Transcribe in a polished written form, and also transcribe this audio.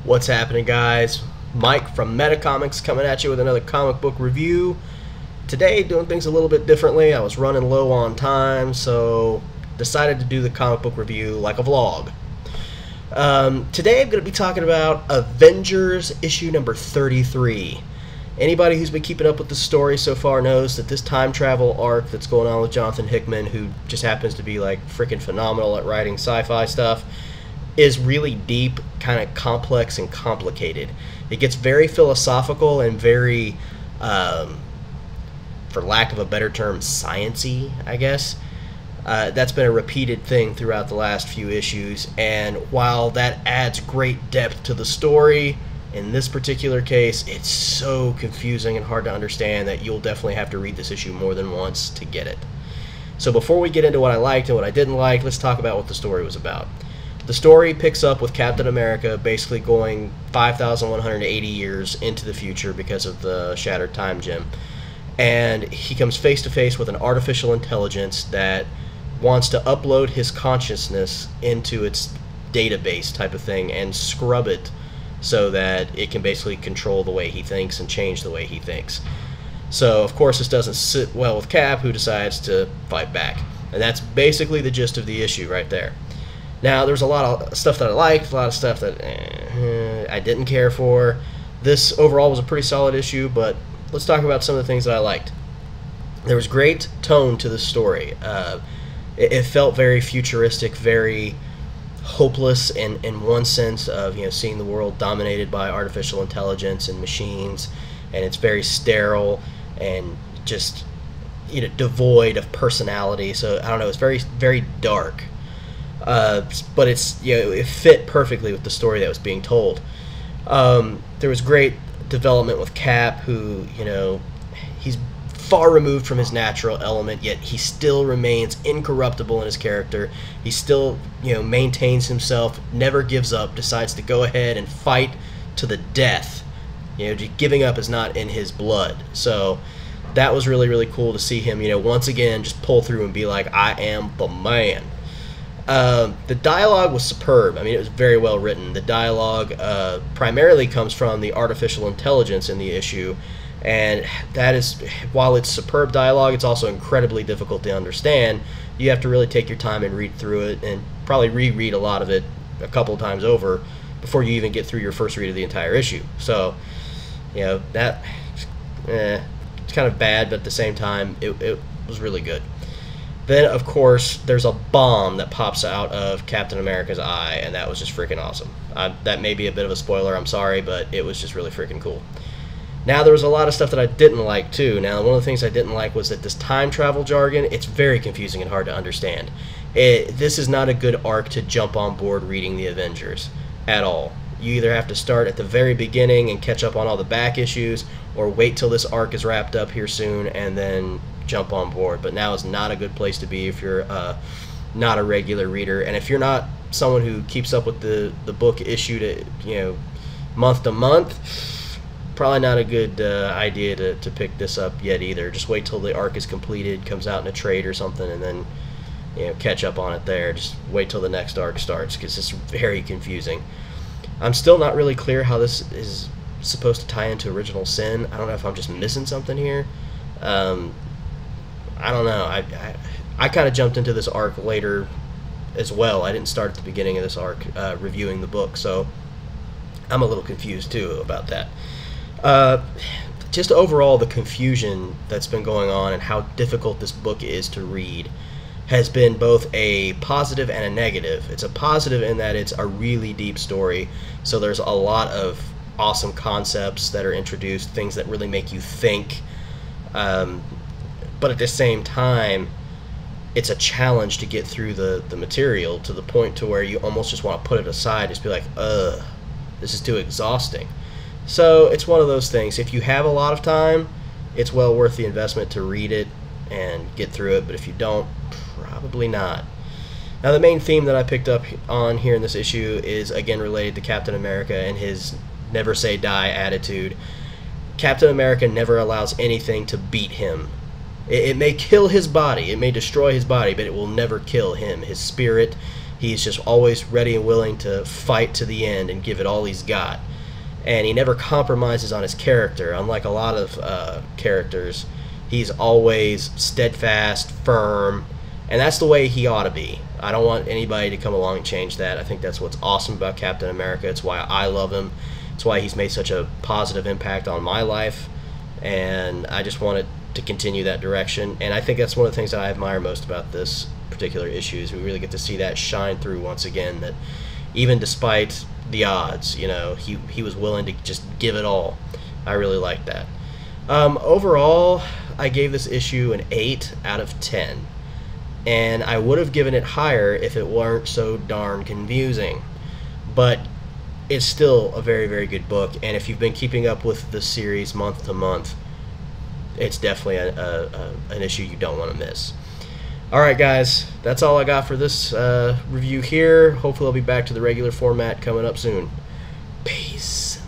What's happening, guys? Mike from MetaComix coming at you with another comic book review. Today, doing things a little bit differently. I was running low on time, so decided to do the comic book review like a vlog. Today, I'm going to be talking about Avengers issue number 33. Anybody who's been keeping up with the story so far knows that this time travel arc that's going on with Jonathan Hickman, who just happens to be like freaking phenomenal at writing sci-fi stuff, is really deep, kind of complex and complicated. It gets very philosophical and very, for lack of a better term, science-y, I guess. That's been a repeated thing throughout the last few issues, and while that adds great depth to the story, in this particular case, it's so confusing and hard to understand that you'll definitely have to read this issue more than once to get it. So before we get into what I liked and what I didn't like, let's talk about what the story was about. The story picks up with Captain America basically going 5,180 years into the future because of the Shattered Time Gem. And he comes face to face with an artificial intelligence that wants to upload his consciousness into its database type of thing and scrub it so that it can basically control the way he thinks and change the way he thinks. So, of course, this doesn't sit well with Cap, who decides to fight back. And that's basically the gist of the issue right there. Now, there's a lot of stuff that I liked, a lot of stuff that I didn't care for. This overall was a pretty solid issue, but let's talk about some of the things that I liked. There was great tone to the story. It felt very futuristic, very hopeless in one sense of, you know, seeing the world dominated by artificial intelligence and machines, and it's very sterile and just, you know, devoid of personality. So I don't know, it's very, very dark. But it's, you know, it fit perfectly with the story that was being told. There was great development with Cap, who, you know, he's far removed from his natural element, yet he still remains incorruptible in his character. He still, you know, maintains himself, never gives up, decides to go ahead and fight to the death. You know, giving up is not in his blood. So that was really, really cool to see him, you know, once again just pull through and be like, I am the man. The dialogue was superb. I mean, it was very well written. The dialogue primarily comes from the artificial intelligence in the issue, and that is, while it's superb dialogue, it's also incredibly difficult to understand. You have to really take your time and read through it, and probably reread a lot of it a couple of times over before you even get through your first read of the entire issue. So, you know, that it's kind of bad, but at the same time, it was really good. Then, of course, there's a bomb that pops out of Captain America's eye, and that was just freaking awesome. That may be a bit of a spoiler, I'm sorry, but it was just really freaking cool. Now, there was a lot of stuff that I didn't like, too. Now, one of the things I didn't like was that this time travel jargon, it's very confusing and hard to understand. This is not a good arc to jump on board reading the Avengers at all. You either have to start at the very beginning and catch up on all the back issues, or wait till this arc is wrapped up here soon and then jump on board. But now is not a good place to be if you're not a regular reader, and if you're not someone who keeps up with the book issue to, you know, month to month, probably not a good idea to pick this up yet either. Just wait till the arc is completed, comes out in a trade or something, and then, you know, catch up on it there. Just wait till the next arc starts, because it's very confusing. I'm still not really clear how this is supposed to tie into Original Sin. I don't know if I'm just missing something here. I don't know. I kind of jumped into this arc later as well. I didn't start at the beginning of this arc reviewing the book, so I'm a little confused too about that. Just overall, the confusion that's been going on and how difficult this book is to read has been both a positive and a negative. It's a positive in that it's a really deep story, so there's a lot of awesome concepts that are introduced, things that really make you think. But at the same time, it's a challenge to get through the material to the point to where you almost just want to put it aside, just be like, this is too exhausting. So it's one of those things. If you have a lot of time, it's well worth the investment to read it and get through it, but if you don't, probably not. Now, the main theme that I picked up on here in this issue is, again, related to Captain America and his never say die attitude. Captain America never allows anything to beat him. It may kill his body, it may destroy his body, but it will never kill him. His spirit, He's just always ready and willing to fight to the end and give it all he's got. And he never compromises on his character. Unlike a lot of characters, he's always steadfast, firm, and that's the way he ought to be. I don't want anybody to come along and change that. I think that's what's awesome about Captain America. It's why I love him. It's why he's made such a positive impact on my life, and I just want it to continue that direction. And I think that's one of the things that I admire most about this particular issue, is we really get to see that shine through once again, that even despite the odds, you know, he was willing to just give it all. I really like that. Overall, I gave this issue an 8 out of 10, and I would have given it higher if it weren't so darn confusing. But it's still a very, very good book, and if you've been keeping up with the series month to month, it's definitely an issue you don't want to miss. Alright guys, that's all I got for this review here. Hopefully I'll be back to the regular format coming up soon. Peace.